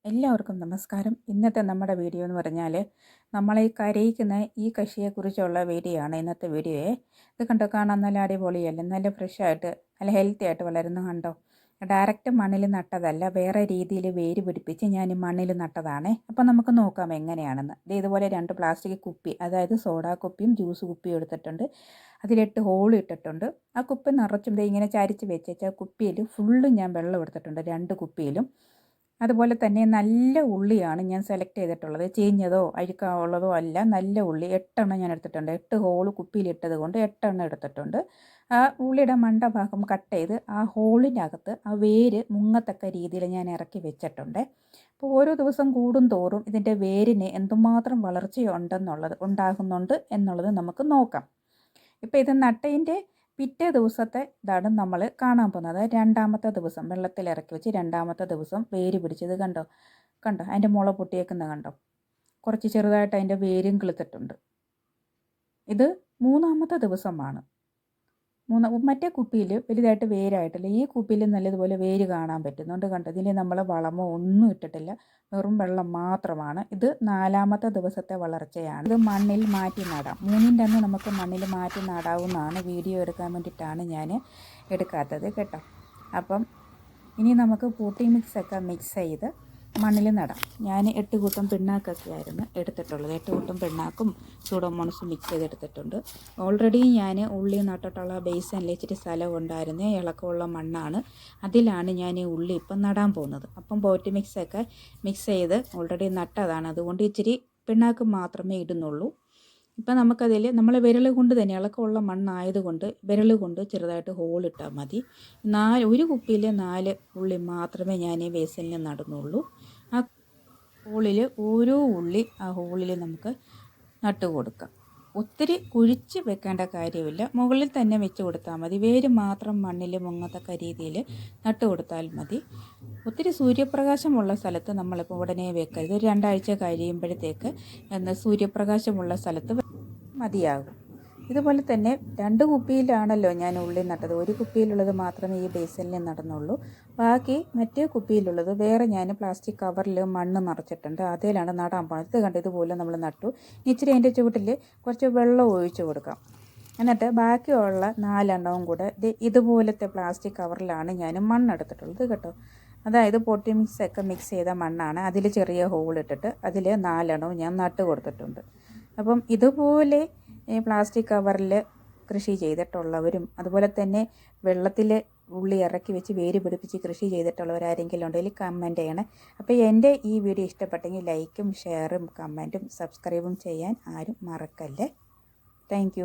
എല്ലാവർക്കും നമസ്കാരം. ഇന്നത്തെ നമ്മുടെ വീഡിയോ എന്ന് പറഞ്ഞാൽ നമ്മളെ കരയിക്കുന്ന ഈ കൃഷിയെക്കുറിച്ചുള്ള വീഡിയോ ആണ് ഇന്നത്തെ വീഡിയോയെ. ഇത് കണ്ടോ, കാണാൻ നല്ല അടിപൊളിയല്ലേ, നല്ല ഫ്രഷായിട്ട് നല്ല ഹെൽത്തി ആയിട്ട് വളരുന്ന കണ്ടോ. ഡയറക്റ്റ് മണ്ണിൽ നട്ടതല്ല, വേറെ രീതിയിൽ വേര് പിടിപ്പിച്ച് ഞാൻ മണ്ണിൽ നട്ടതാണേ. അപ്പോൾ നമുക്ക് നോക്കാം എങ്ങനെയാണെന്ന്. ഇതുപോലെ 2 പ്ലാസ്റ്റിക് കുപ്പി, അതായത് സോഡാ കുപ്പിയും ജ്യൂസ് കുപ്പിയും എടുത്തിട്ടുണ്ട്. അതിലിട്ട് ഹോൾ ഇട്ടിട്ടുണ്ട്. ആ കുപ്പി നിറച്ചും ഇങ്ങനെ ചരിച്ച് വെച്ചേച്ച കുപ്പിയിൽ ഫുള്ളും ഞാൻ വെള്ളം എടുത്തിട്ടുണ്ട്, 2 കുപ്പിയിലും. അതുപോലെ തന്നെ നല്ല ഉള്ളിയാണ് ഞാൻ സെലക്ട് ചെയ്തിട്ടുള്ളത്. ചീഞ്ഞതോ അഴുക്കുള്ളതോ അല്ല, നല്ല ഉള്ളി 8 എണ്ണം ഞാൻ എടുത്തിട്ടുണ്ട്. 8 ഹോൾ കുപ്പിയിലിട്ടത് കൊണ്ട് 8 എണ്ണം എടുത്തിട്ടുണ്ട്. ആ ഉള്ളിയുടെ മണ്ടഭാഗം കട്ട് ചെയ്ത് ആ ഹോളിനകത്ത് ആ വേര് മുങ്ങത്തക്ക രീതിയിൽ ഞാൻ ഇറക്കി വെച്ചിട്ടുണ്ട്. അപ്പോൾ ഓരോ ദിവസം കൂടും തോറും ഇതിൻ്റെ വേരിന് എന്തുമാത്രം ഉണ്ടാകുന്നുണ്ട് എന്നുള്ളത് നമുക്ക് നോക്കാം. ഇപ്പോൾ ഇത് നട്ടതിൻ്റെ പിറ്റേ ദിവസത്തെ ഇതാണ് നമ്മൾ കാണാൻ പോകുന്നത്. 2ാമത്തെ ദിവസം വെള്ളത്തിൽ ഇറക്കി വെച്ച് 2ാമത്തെ ദിവസം വേര് പിടിച്ചത് കണ്ടോ. അതിൻ്റെ മുള പൊട്ടിയേക്കുന്നത് കണ്ടോ. കുറച്ച് ചെറുതായിട്ട് അതിൻ്റെ വേരും കിളുത്തിട്ടുണ്ട്. ഇത് 3ാമത്തെ ദിവസമാണ്. മറ്റേ കുപ്പിയിൽ വലുതായിട്ട് വേരായിട്ടില്ല. ഈ കുപ്പിയിൽ നല്ലതുപോലെ വേര് കാണാൻ പറ്റുന്നുണ്ട് കണ്ടോ. ഇതിൽ നമ്മൾ വളമോ ഒന്നും ഇട്ടിട്ടില്ല, വെറും വെള്ളം മാത്രമാണ്. ഇത് 4ാമത്തെ ദിവസത്തെ വളർച്ചയാണ്. ഇത് മണ്ണിൽ മാറ്റി നടാം. 3ൻ്റെ അന്ന് നമുക്ക് മണ്ണിൽ മാറ്റി നടാവുന്നതാണ്. വീഡിയോ എടുക്കാൻ വേണ്ടിയിട്ടാണ് ഞാൻ എടുക്കാത്തത് കേട്ടോ. അപ്പം ഇനി നമുക്ക് പോട്ടി മിക്സൊക്കെ മിക്സ് ചെയ്ത് മണ്ണിൽ നടാം. ഞാൻ 8 കൂട്ടം പിണ്ണാക്കൊക്കെ ആയിരുന്നു എടുത്തിട്ടുള്ളത്. 8 കൂട്ടം പിണ്ണാക്കും സൂഡോമോണസും മിക്സ് ചെയ്തെടുത്തിട്ടുണ്ട്. ഓൾറെഡി ഞാൻ ഉള്ളി നട്ടിട്ടുള്ള ബേസിനിൽ ഇച്ചിരി സ്ഥലം ഉണ്ടായിരുന്നു, ഇളക്കമുള്ള മണ്ണാണ്. അതിലാണ് ഞാൻ ഈ ഉള്ളി ഇപ്പം നടാൻ പോകുന്നത്. അപ്പം പോട്ടി മിക്സൊക്കെ മിക്സ് ചെയ്ത് ഓൾറെഡി നട്ടതാണ്, അതുകൊണ്ട് ഇച്ചിരി പിണ്ണാക്ക് മാത്രമേ ഇടുന്നുള്ളൂ. ഇപ്പം നമുക്കതിൽ നമ്മൾ വിരൽ കൊണ്ട് തന്നെ, ഇളക്കമുള്ള മണ്ണായതുകൊണ്ട് വിരൽ കൊണ്ട് ചെറുതായിട്ട് ഹോളിട്ടാൽ മതി. 1 കുപ്പിയിൽ 4 ഉള്ളി മാത്രമേ ഞാൻ ഈ ബേസിനിൽ നടുന്നുള്ളൂ. ആ ഹോളിൽ ഓരോ ഉള്ളി ആ ഹോളിൽ നമുക്ക് നട്ട് കൊടുക്കാം. ഒത്തിരി കുഴിച്ച് വെക്കേണ്ട കാര്യമില്ല, മുകളിൽ തന്നെ വെച്ച് കൊടുത്താൽ മതി. വേര് മാത്രം മണ്ണിൽ മുങ്ങത്തക്ക രീതിയിൽ നട്ട് കൊടുത്താൽ മതി. ഒത്തിരി സൂര്യപ്രകാശമുള്ള സ്ഥലത്ത് നമ്മളിപ്പോൾ ഉടനെ വെക്കരുത്. 2 ആഴ്ച കഴിയുമ്പോഴത്തേക്ക് സൂര്യപ്രകാശമുള്ള സ്ഥലത്ത് മതിയാകും. ഇതുപോലെ തന്നെ 2 കുപ്പിയിലാണല്ലോ ഞാൻ ഉള്ളി നട്ടത്. 1 കുപ്പിയിലുള്ളത് മാത്രമേ ഈ ബേസിനിൽ നടന്നുള്ളൂ. ബാക്കി മറ്റേ കുപ്പിയിലുള്ളത് വേറെ ഞാൻ പ്ലാസ്റ്റിക് കവറിൽ മണ്ണ് നിറച്ചിട്ടുണ്ട്, അതിലാണ് നടാൻ പോകുന്നത്. ഇത് കണ്ട് ഇതുപോലെ നമ്മൾ നട്ടു. ഇച്ചിരി അതിൻ്റെ ചുവട്ടിൽ കുറച്ച് വെള്ളം ഒഴിച്ച് കൊടുക്കാം. എന്നിട്ട് ബാക്കിയുള്ള 4 എണ്ണവും കൂടെ ഇതുപോലത്തെ പ്ലാസ്റ്റിക് കവറിലാണ് ഞാൻ മണ്ണെടുത്തിട്ടുള്ളത് കേട്ടോ. അതായത് പോട്ടി മിക്സൊക്കെ മിക്സ് ചെയ്ത മണ്ണാണ്. അതിൽ ചെറിയ ഹോളിട്ടിട്ട് അതിൽ 4 എണ്ണവും ഞാൻ നട്ട് കൊടുത്തിട്ടുണ്ട്. അപ്പം ഇതുപോലെ പ്ലാസ്റ്റിക് കവറിൽ കൃഷി ചെയ്തിട്ടുള്ളവരും അതുപോലെ തന്നെ വെള്ളത്തിൽ ഉള്ളി ഇറക്കി വെച്ച് വേര് പിടിപ്പിച്ച് കൃഷി ചെയ്തിട്ടുള്ളവരാരെങ്കിലും ഉണ്ടെങ്കിൽ കമൻറ്റ് ചെയ്യണേ. അപ്പോൾ എൻ്റെ ഈ വീഡിയോ ഇഷ്ടപ്പെട്ടെങ്കിൽ ലൈക്കും ഷെയറും കമൻറ്റും സബ്സ്ക്രൈബും ചെയ്യാൻ ആരും മറക്കല്ലേ. താങ്ക്